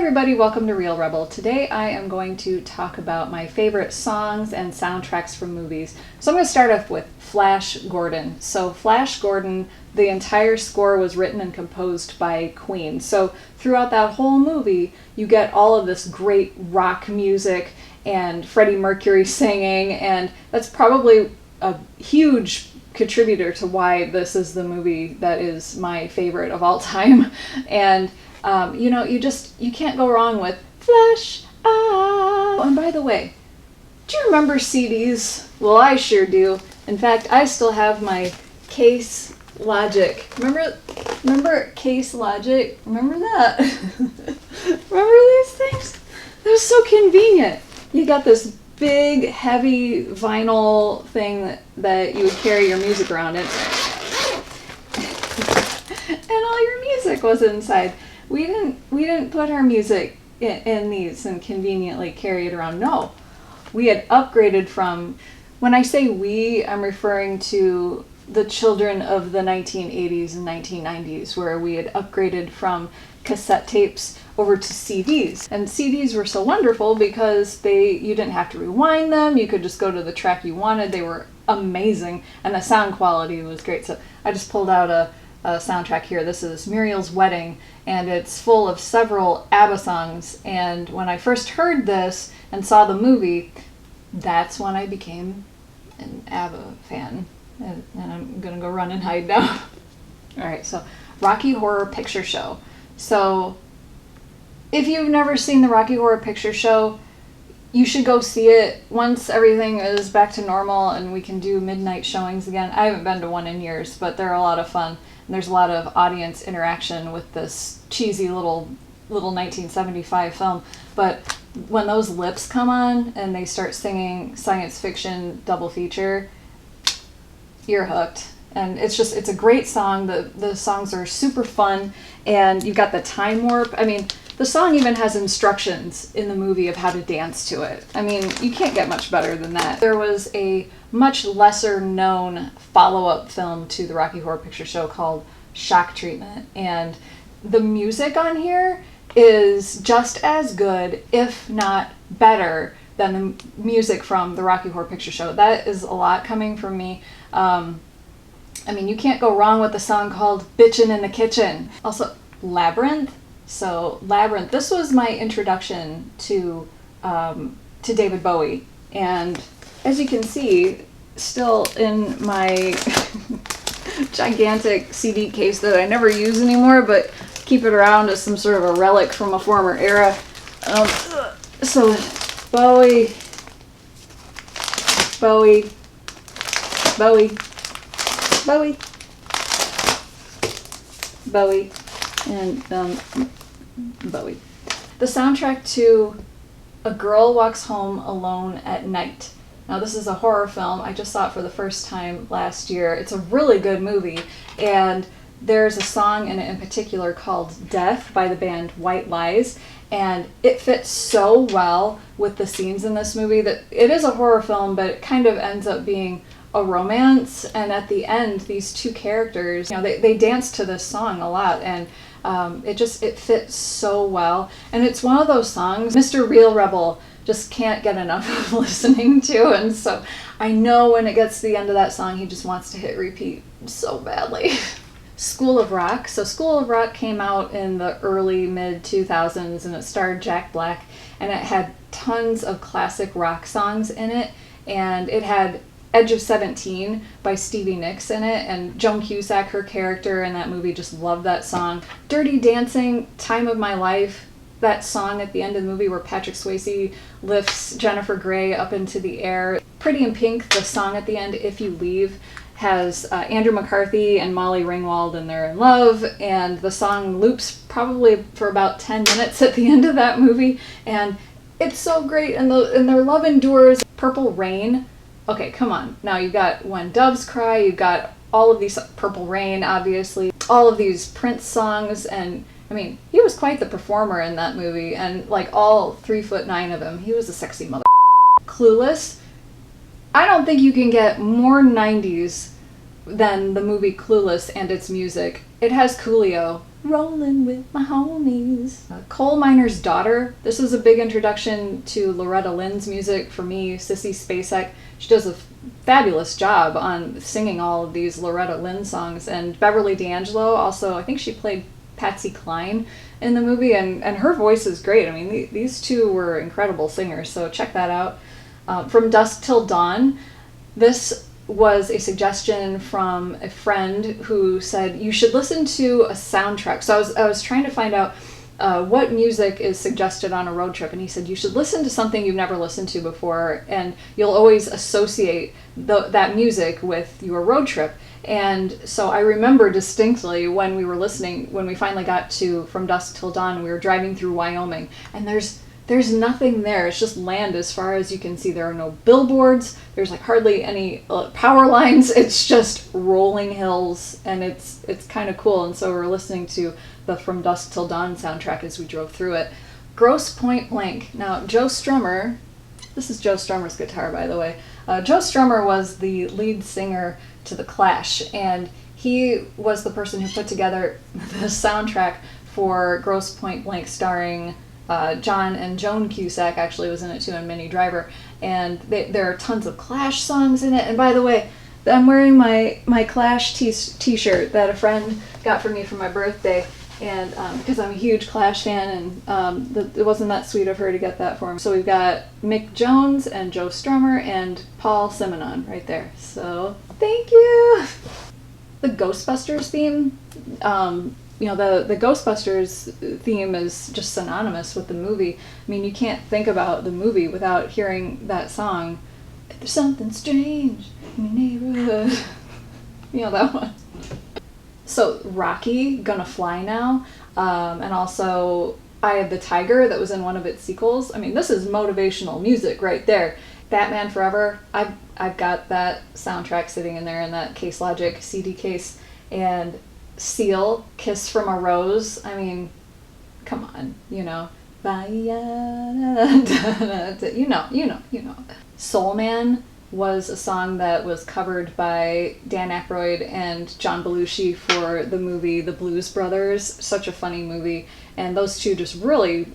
everybody, welcome to ReelRebel. Today I am going to talk about my favorite songs and soundtracks from movies. So I'm going to start off with Flash Gordon. So Flash Gordon, the entire score was written and composed by Queen. So throughout that whole movie, you get all of this great rock music and Freddie Mercury singing, and that's probably a huge contributor to why this is the movie that is my favorite of all time. And you can't go wrong with Flash. Oh, and by the way, do you remember CDs? Well, I sure do. In fact, I still have my Case Logic. Remember Case Logic? Remember that? Remember these things? That was so convenient. You got this big, heavy vinyl thing that you would carry your music around in. And all your music was inside. We didn't put our music in these and conveniently carry it around. No. We had upgraded from, when I say we, I'm referring to the children of the 1980s and 1990s, where we had upgraded from cassette tapes over to CDs. And CDs were so wonderful because you didn't have to rewind them. You could just go to the track you wanted. They were amazing, and the sound quality was great. So I just pulled out a soundtrack here. This is Muriel's Wedding, and it's full of several ABBA songs. And when I first heard this and saw the movie, that's when I became an ABBA fan. And I'm gonna go run and hide now. Alright, so Rocky Horror Picture Show. So if you've never seen the Rocky Horror Picture Show, you should go see it once everything is back to normal and we can do midnight showings again. I haven't been to one in years, but they're a lot of fun. And there's a lot of audience interaction with this cheesy little 1975 film. But when those lips come on and they start singing science fiction double feature, you're hooked. And it's a great song. The songs are super fun, and you've got the time warp. I mean, the song even has instructions in the movie of how to dance to it. I mean, you can't get much better than that. There was a much lesser known follow-up film to the Rocky Horror Picture Show called Shock Treatment, and the music on here is just as good, if not better, than the music from the Rocky Horror Picture Show. That is a lot coming from me. I mean, you can't go wrong with a song called Bitchin' in the Kitchen. Also, Labyrinth. So, Labyrinth. This was my introduction to David Bowie. And as you can see, still in my gigantic CD case that I never use anymore, but keep it around as some sort of a relic from a former era. So, Bowie, and Bowie. The soundtrack to A Girl Walks Home Alone at Night. Now, this is a horror film. I just saw it for the first time last year. It's a really good movie, and there's a song in it in particular called Death by the band White Lies, and it fits so well with the scenes in this movie that it is a horror film, but it kind of ends up being a romance. And at the end, these two characters, they dance to this song a lot, and it fits so well. And it's one of those songs Mr. ReelRebel just can't get enough of listening to, and so I know when it gets to the end of that song, he just wants to hit repeat so badly. School of Rock. So School of Rock came out in the early mid-2000s, and it starred Jack Black, and it had tons of classic rock songs in it, and it had Edge of 17 by Stevie Nicks in it, and Joan Cusack, her character in that movie, just loved that song. Dirty Dancing, Time of My Life, that song at the end of the movie where Patrick Swayze lifts Jennifer Grey up into the air. Pretty in Pink, the song at the end, If You Leave, has Andrew McCarthy and Molly Ringwald, and they're in love, and the song loops probably for about 10 minutes at the end of that movie, and it's so great, and their love endures. Purple Rain. Okay, come on. Now you've got When Doves Cry, you've got all of these, Purple Rain, obviously, all of these Prince songs, and I mean, he was quite the performer in that movie, and like all 3'9" of him, he was a sexy mother. Clueless. I don't think you can get more 90s than the movie Clueless and its music. It has Coolio. rolling with my homies. Coal Miner's Daughter. This was a big introduction to Loretta Lynn's music for me. Sissy Spacek, she does a fabulous job on singing all of these Loretta Lynn songs. And Beverly D'Angelo also, I think she played Patsy Cline in the movie, and her voice is great. I mean, these two were incredible singers, so check that out. From Dusk Till Dawn, this was a suggestion from a friend who said you should listen to a soundtrack. So I was trying to find out what music is suggested on a road trip, and he said you should listen to something you've never listened to before, and you'll always associate that music with your road trip. And so I remember distinctly when we were listening, when we finally got to From Dusk Till Dawn, we were driving through Wyoming, and there's nothing there. It's just land as far as you can see. There are no billboards. There's like hardly any power lines. It's just rolling hills, and it's kind of cool. And so we're listening to the From Dusk Till Dawn soundtrack as we drove through it. Grosse Point Blank. Now, Joe Strummer, this is Joe Strummer's guitar, by the way. Joe Strummer was the lead singer to The Clash, and he was the person who put together the soundtrack for Grosse Point Blank, starring John and Joan Cusack actually was in it too, and Minnie Driver. And there are tons of Clash songs in it. And by the way, I'm wearing my Clash t-shirt that a friend got for me for my birthday, and because I'm a huge Clash fan, and it wasn't that sweet of her to get that for me. So we've got Mick Jones and Joe Strummer and Paul Simonon right there. So thank you. The Ghostbusters theme. The Ghostbusters theme is just synonymous with the movie. I mean, you can't think about the movie without hearing that song. There's something strange in your neighborhood. That one. So Rocky, Gonna Fly Now, and also Eye of the Tiger that was in one of its sequels. I mean, this is motivational music right there. Batman Forever, I've got that soundtrack sitting in there in that Case Logic CD case. And Seal, Kiss from a Rose. I mean, come on, Soul Man was a song that was covered by Dan Aykroyd and John Belushi for the movie The Blues Brothers. Such a funny movie, and those two just really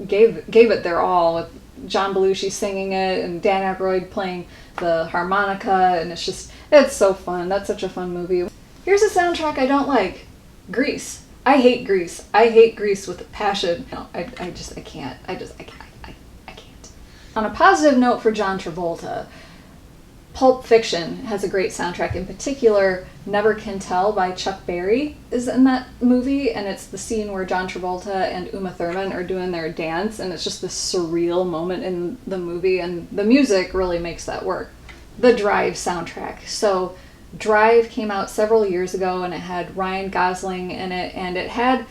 gave it their all, with John Belushi singing it and Dan Aykroyd playing the harmonica, and it's so fun. That's such a fun movie. Here's a soundtrack I don't like. Grease. I hate Grease. I hate Grease with a passion. No, I can't. I can't. On a positive note for John Travolta, Pulp Fiction has a great soundtrack. In particular, Never Can Tell by Chuck Berry is in that movie, and it's the scene where John Travolta and Uma Thurman are doing their dance, and it's just this surreal moment in the movie, and the music really makes that work. The Drive soundtrack. So Drive came out several years ago, and it had Ryan Gosling in it, and it had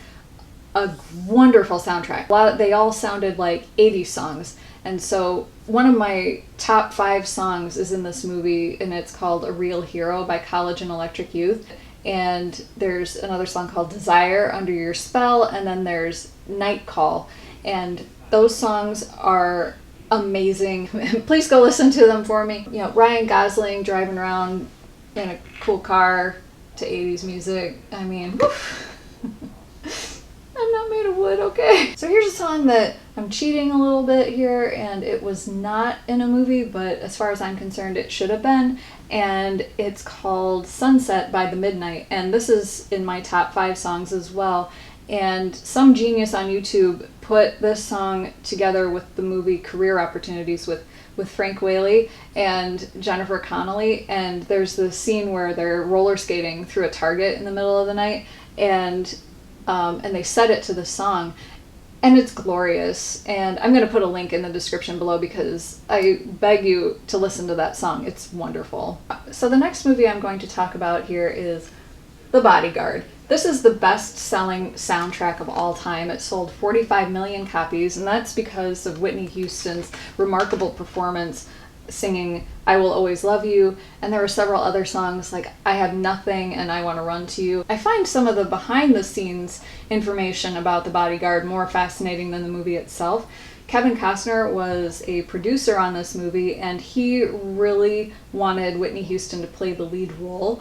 a wonderful soundtrack. They all sounded like 80s songs, and so one of my top 5 songs is in this movie, and it's called A Real Hero by College and Electric Youth. And there's another song called Desire, Under Your Spell, and then there's Night Call. And those songs are amazing. Please go listen to them for me. Ryan Gosling driving around in a cool car to 80s music. I mean, I'm not made of wood, okay? So here's a song that I'm cheating a little bit here, and it was not in a movie, but as far as I'm concerned, it should have been. And it's called Sunset by The Midnight, and this is in my top 5 songs as well. And some genius on YouTube put this song together with the movie Career Opportunities with Frank Whaley and Jennifer Connelly, and there's this scene where they're roller skating through a Target in the middle of the night, and they set it to the song, and it's glorious. And I'm going to put a link in the description below because I beg you to listen to that song. It's wonderful. So the next movie I'm going to talk about here is The Bodyguard. This is the best-selling soundtrack of all time. It sold 45 million copies, and that's because of Whitney Houston's remarkable performance singing I Will Always Love You, and there were several other songs like I Have Nothing and I Want to Run to You. I find some of the behind-the-scenes information about The Bodyguard more fascinating than the movie itself. Kevin Costner was a producer on this movie, and he really wanted Whitney Houston to play the lead role.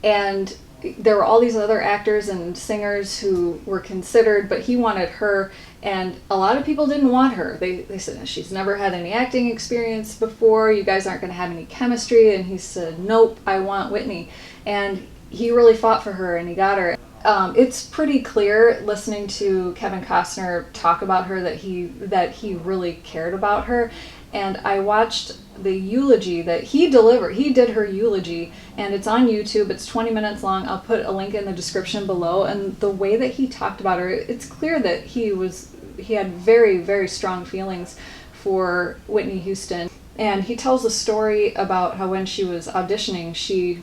And there were all these other actors and singers who were considered, but he wanted her, and a lot of people didn't want her. They said, she's never had any acting experience before, you guys aren't going to have any chemistry, and he said, nope, I want Whitney. And he really fought for her, and he got her. It's pretty clear listening to Kevin Costner talk about her that he really cared about her. And I watched the eulogy that he delivered. He did her eulogy, and it's on YouTube. It's 20 minutes long. I'll put a link in the description below. And the way that he talked about her, it's clear that he had very, very strong feelings for Whitney Houston. And he tells a story about how when she was auditioning, she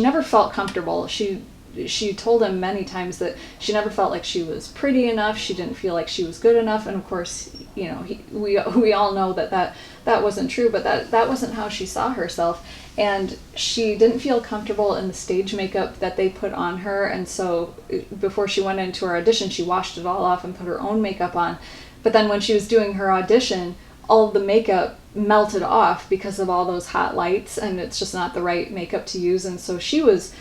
never felt comfortable. She told him many times that she never felt like she was pretty enough. She didn't feel like she was good enough. And of course, you know, we all know that wasn't true, but that wasn't how she saw herself. And she didn't feel comfortable in the stage makeup that they put on her. And so before she went into her audition, she washed it all off and put her own makeup on. But then when she was doing her audition, all of the makeup melted off because of all those hot lights, and it's just not the right makeup to use. And so she was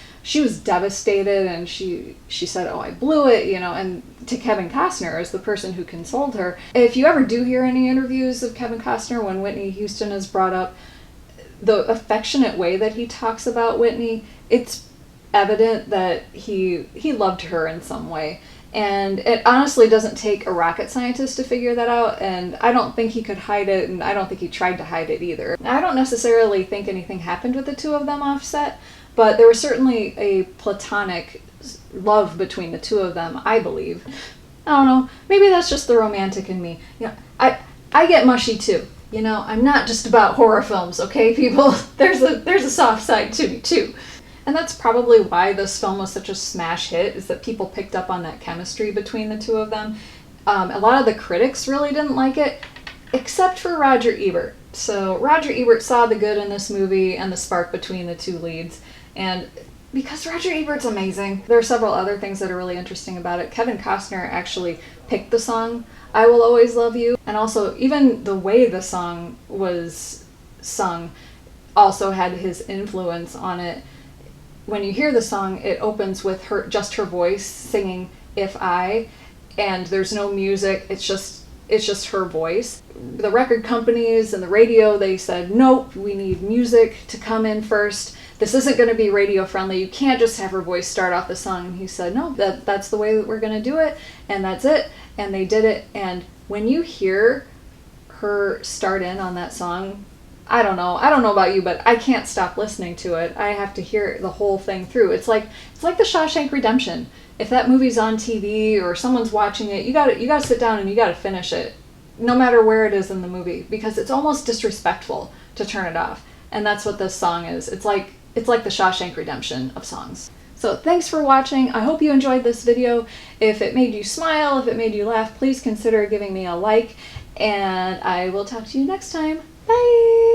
devastated, and she said, oh, I blew it, you know. And to Kevin Costner, as the person who consoled her, if you ever do hear any interviews of Kevin Costner when Whitney Houston is brought up, the affectionate way that he talks about Whitney, it's evident that he loved her in some way. And it honestly doesn't take a rocket scientist to figure that out, and I don't think he could hide it, and I don't think he tried to hide it either. I don't necessarily think anything happened with the two of them off set, but there was certainly a platonic love between the two of them, I believe. I don't know, maybe that's just the romantic in me. You know, I get mushy too. You know, I'm not just about horror films, okay, people? There's a soft side to me too. And that's probably why this film was such a smash hit, is that people picked up on that chemistry between the two of them. A lot of the critics really didn't like it, except for Roger Ebert. So Roger Ebert saw the good in this movie and the spark between the two leads. And because Roger Ebert's amazing, there are several other things that are really interesting about it. Kevin Costner actually picked the song, I Will Always Love You. And also, even the way the song was sung also had his influence on it. When you hear the song, it opens with just her voice singing If I, and there's no music, it's just her voice. The record companies and the radio, they said, nope, we need music to come in first. This isn't going to be radio friendly. You can't just have her voice start off the song. And he said, no, that's the way that we're going to do it, and that's it. And they did it. And when you hear her start in on that song, I don't know about you, but I can't stop listening to it. I have to hear the whole thing through. It's like the Shawshank Redemption. If that movie's on TV or someone's watching it, you gotta sit down and you gotta finish it, no matter where it is in the movie, because it's almost disrespectful to turn it off. And that's what this song is. It's like the Shawshank Redemption of songs. So thanks for watching. I hope you enjoyed this video. If it made you smile, if it made you laugh, please consider giving me a like, and I will talk to you next time. Bye!